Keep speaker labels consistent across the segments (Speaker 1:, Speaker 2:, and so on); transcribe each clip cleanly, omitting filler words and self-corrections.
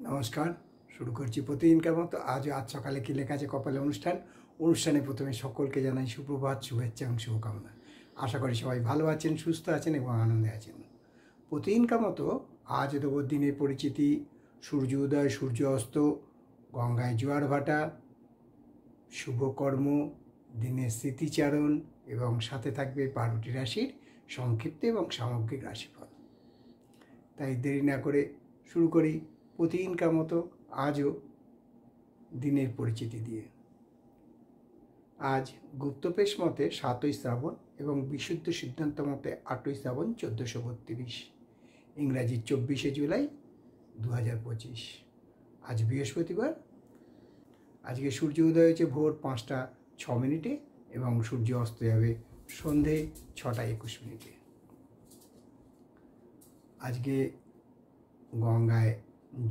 Speaker 1: নমস্কার। শুরু করছি প্রতিদিনকার মতো। আজ সকালে কী লেখা আছে কপালে অনুষ্ঠানে প্রথমে সকলকে জানাই সুপ্রভাত, শুভেচ্ছা এবং শুভকামনা। আশা করি সবাই ভালো আছেন, সুস্থ আছেন এবং আনন্দে আছেন। প্রতিদিনকার মতো আজ দেবো দিনের পরিচিতি, সূর্য উদয়, সূর্য অস্ত, গঙ্গায় জোয়ার ভাটা, শুভকর্ম, দিনের স্মৃতিচারণ এবং সাথে থাকবে 12টি রাশির সংক্ষিপ্ত এবং সামগ্রিক রাশিফল। তাই দেরি না করে শুরু করি প্রতিদিনকার মতো আজও দিনের পরিচিতি দিয়ে। আজ গুপ্তপেশ মতে 7ই শ্রাবণ এবং বিশুদ্ধ সিদ্ধান্ত মতে 8ই শ্রাবণ 1432, ইংরাজি 24শে জুলাই 2025। আজ বৃহস্পতিবার। আজকে সূর্য উদয় হয়েছে ভোর 5টা 6 মিনিটে এবং সূর্য অস্ত যাবে সন্ধে 6টা 21 মিনিটে। আজকে গঙ্গায়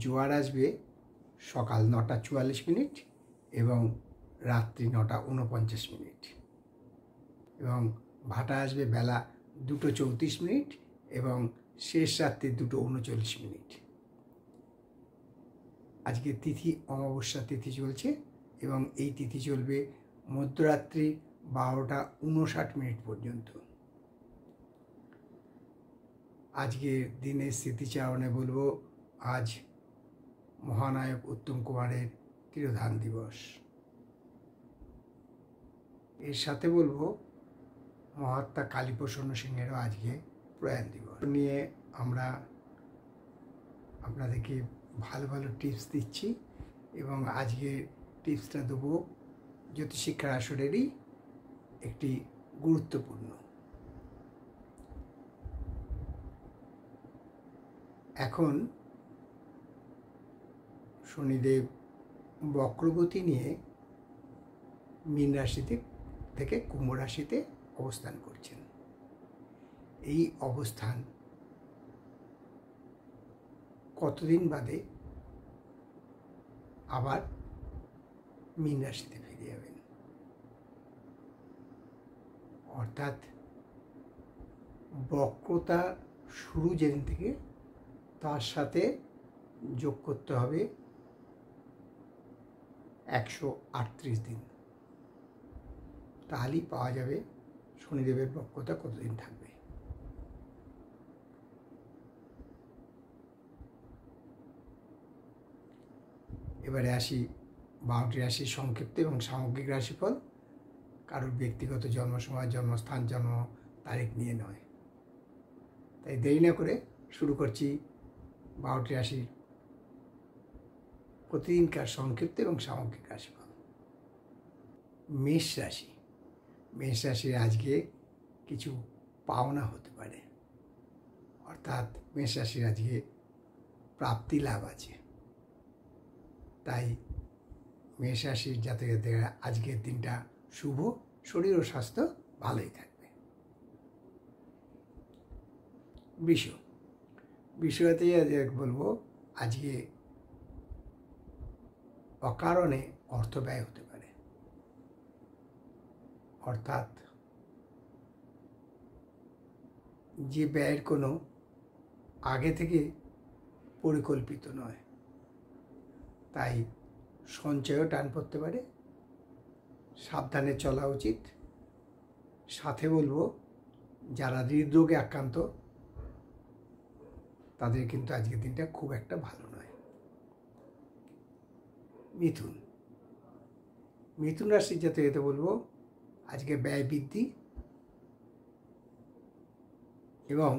Speaker 1: জোয়ার আসবে সকাল 9টা 44 মিনিট এবং রাত্রি 9টা 49 মিনিট, এবং ভাটা আসবে বেলা 2টো 34 মিনিট এবং শেষ রাত্রি 2টো 39 মিনিট। আজকে তিথি অমাবস্যা তিথি চলছে এবং এই তিথি চলবে মধ্যরাত্রি 12টা 59 মিনিট পর্যন্ত। আজকের দিনের স্মৃতিচারণে বলবো, আজ মহানায়ক উত্তম কুমারের তিরোধান দিবস। এর সাথে বলবো মহাত্মা কালীপ্রসন্ন সিংহেরও আজকে প্রয়াণ দিবস। নিয়ে আমরা আপনাদেরকে ভালো ভালো টিপস দিচ্ছি এবং আজকের টিপসটা দেবো জ্যোতিষশিক্ষার আসরেরই একটি গুরুত্বপূর্ণ। এখন শনিদেব বক্রগতি নিয়ে মীন রাশিতে থেকে কুম্ভ রাশিতে অবস্থান করছেন। এই অবস্থান কতদিন বাদে আবার মীন রাশিতে ফিরে যাবেন, অর্থাৎ বক্রতা শুরু যেদিন থেকে তার সাথে যোগ করতে হবে 138 দিন, তাহলেই পাওয়া যাবে শনিদেবের বক্রতা কতদিন থাকবে। এবারে আসি 12টি রাশির সংক্ষিপ্ত এবং সামগ্রিক রাশিফল। কারোর ব্যক্তিগত জন্ম সময়, জন্মস্থান, জন্ম তারিখ নিয়ে নয়। তাই দেরি না করে শুরু করছি 12টি রাশির প্রতিদিনকার সংক্ষিপ্ত এবং সামগ্রিক রাশিফল। মেষ রাশি। মেষ রাশির আজকে কিছু পাওনা হতে পারে, অর্থাৎ মেষ রাশির আজকে প্রাপ্তি লাভ আছে। তাই মেষ রাশির জাতকেরা আজকের দিনটা শুভ, শরীর ও স্বাস্থ্য ভালোই থাকবে। বিষয়তে বলবো, আজকে অকারণে অর্থ ব্যয় হতে পারে, অর্থাৎ যে ব্যয়ের কোনো আগে থেকে পরিকল্পিত নয়, তাই সঞ্চয়ও টান পড়তে পারে, সাবধানে চলা উচিত। সাথে বলবো, যারা হৃদরোগে আক্রান্ত তাদের কিন্তু আজকের দিনটা খুব একটা ভালো নয়। মিথুন রাশির জাতককে বলবো, আজকে ব্যয় বৃদ্ধি এবং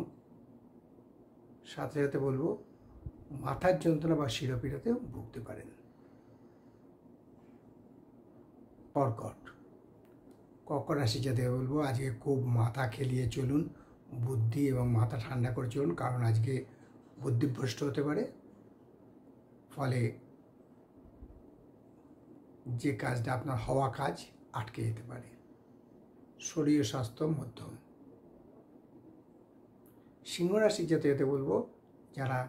Speaker 1: সাথে সাথে বলবো মাথার যন্ত্রণা বা শিরোপীড়াতেও ভুগতে পারেন। কর্কট রাশির জাতককে বলবো, আজকে খুব মাথা খেলিয়ে চলুন, বুদ্ধি এবং মাথা ঠান্ডা করে চলুন, কারণ আজকে বুদ্ধিভ্রষ্ট হতে পারে। ফলে যে কাজটা আপনার হওয়া কাজ আটকে যেতে পারে। শরীর স্বাস্থ্য মধ্যম। সিংহ রাশির জাতককে বলবো, যারা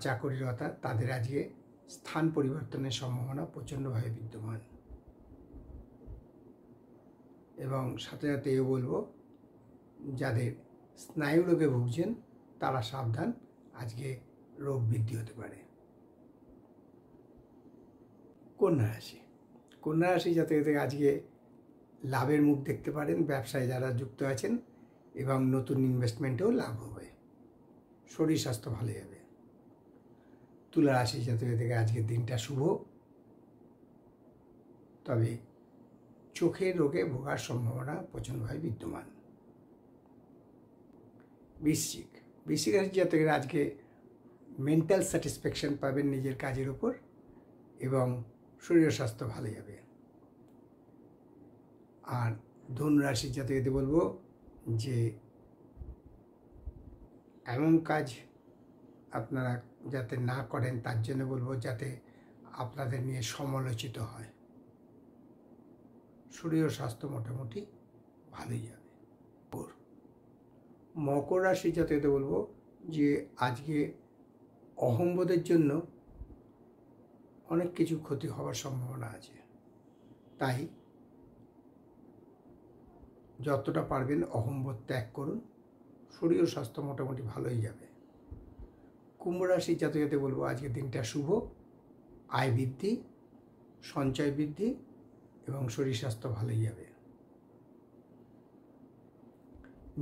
Speaker 1: চাকরিরতা তাদের আজকে স্থান পরিবর্তনের সম্ভাবনা প্রচণ্ডভাবে বিদ্যমান। এবং সাথে সাথে বলবো, যাদের স্নায়ু রোগে ভুগছেন তারা সাবধান, আজকে রোগ বৃদ্ধি হতে পারে। কন্যা রাশি, কন্যা রাশি জাতকদের আজকে লাভের মুখ দেখতে পারেন, ব্যবসায় যারা যুক্ত আছেন, এবং নতুন ইনভেস্টমেন্টেও লাভ হবে। শরীর স্বাস্থ্য ভালো যাবে। তুলা রাশি জাতকদের আজকের দিনটা শুভ, তবে চোখের রোগে ভোগার সম্ভাবনা প্রচণ্ডভাবে বিদ্যমান। বৃশ্চিক, বৃশ্চিক রাশি জাতকেরা আজকে মেন্টাল স্যাটিসফ্যাকশন পাবেন নিজের কাজের ওপর, এবং শরীর স্বাস্থ্য ভালো যাবে। আর ধনু রাশির জাতকদের বলবো যে এমন কাজ আপনারা যাতে না করেন, তার জন্য বলবো যাতে আপনাদের নিয়ে সমালোচিত হয়। শরীর স্বাস্থ্য মোটামুটি ভালোই যাবে। মকর রাশি জাতকদের বলবো যে আজকে অহংবোধের জন্য অনেক কিছু ক্ষতি হওয়ার সম্ভাবনা আছে, তাই যতটা পারবেন অহংবোধ ত্যাগ করুন। শরীর স্বাস্থ্য মোটামুটি ভালোই যাবে। কুম্ভ রাশির জাতকদের বলবো আজকের দিনটা শুভ, আয় বৃদ্ধি, সঞ্চয় বৃদ্ধি, এবং শরীর স্বাস্থ্য ভালোই যাবে।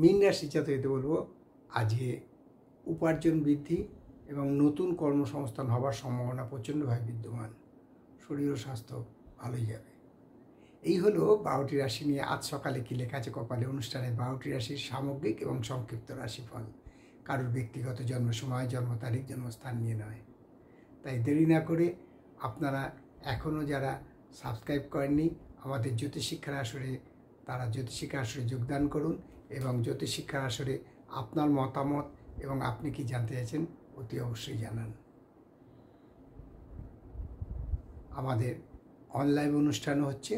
Speaker 1: মীন রাশির জাতকদের বলবো আজকে উপার্জন বৃদ্ধি এবং নতুন কর্মসংস্থান হওয়ার সম্ভাবনা প্রচণ্ডভাবে বিদ্যমান। শরীর ও স্বাস্থ্য ভালোই যাবে। এই হলো 12টি রাশি নিয়ে আজ সকালে কি লেখা আছে কপালে অনুষ্ঠানে 12টি রাশির সামগ্রিক এবং সংক্ষিপ্ত রাশিফল। কারোর ব্যক্তিগত জন্ম সময়, জন্ম তারিখ, জন্মস্থান নিয়ে নয়। তাই দেরি না করে আপনারা এখনও যারা সাবস্ক্রাইব করেননি আমাদের জ্যোতিষশিক্ষার আসরে, তারা জ্যোতিষশিক্ষার আসরে যোগদান করুন, এবং জ্যোতিষশিক্ষার আসরে আপনার মতামত এবং আপনি কি জানতে চাইছেন অতি অবশ্যই জানান। আমাদের অনলাইন অনুষ্ঠানও হচ্ছে,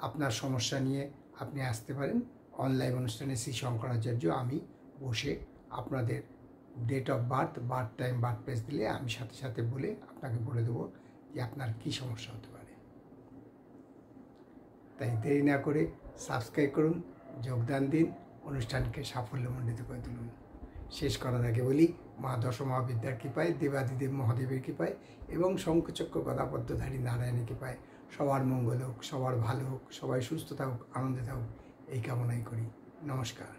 Speaker 1: আপনার সমস্যা নিয়ে আপনি আসতে পারেন। অনলাইন অনুষ্ঠানে শ্রী শঙ্করাচার্য আমি বসে আপনাদের date of birth, birth time, birth place দিলে আমি সাথে সাথে বলে আপনাকে বলে দেবো যে আপনার কী সমস্যা হতে পারে। তাই দেরি না করে সাবস্ক্রাইব করুন, যোগদান দিন, অনুষ্ঠানকে সাফল্যমণ্ডিত করে তুলুন। শেষ করার আগে বলি, মা দশমহাবিদ্যার কৃপায়, দেবাদিদেব মহাদেবের কৃপায় এবং শঙ্খচক্র গদাপদ্মধারী নারায়ণের কৃপায় সবার মঙ্গল হোক, সবার ভালো হোক, সবাই সুস্থ থাকুক, আনন্দে থাকুক, এই কামনাই করি। নমস্কার।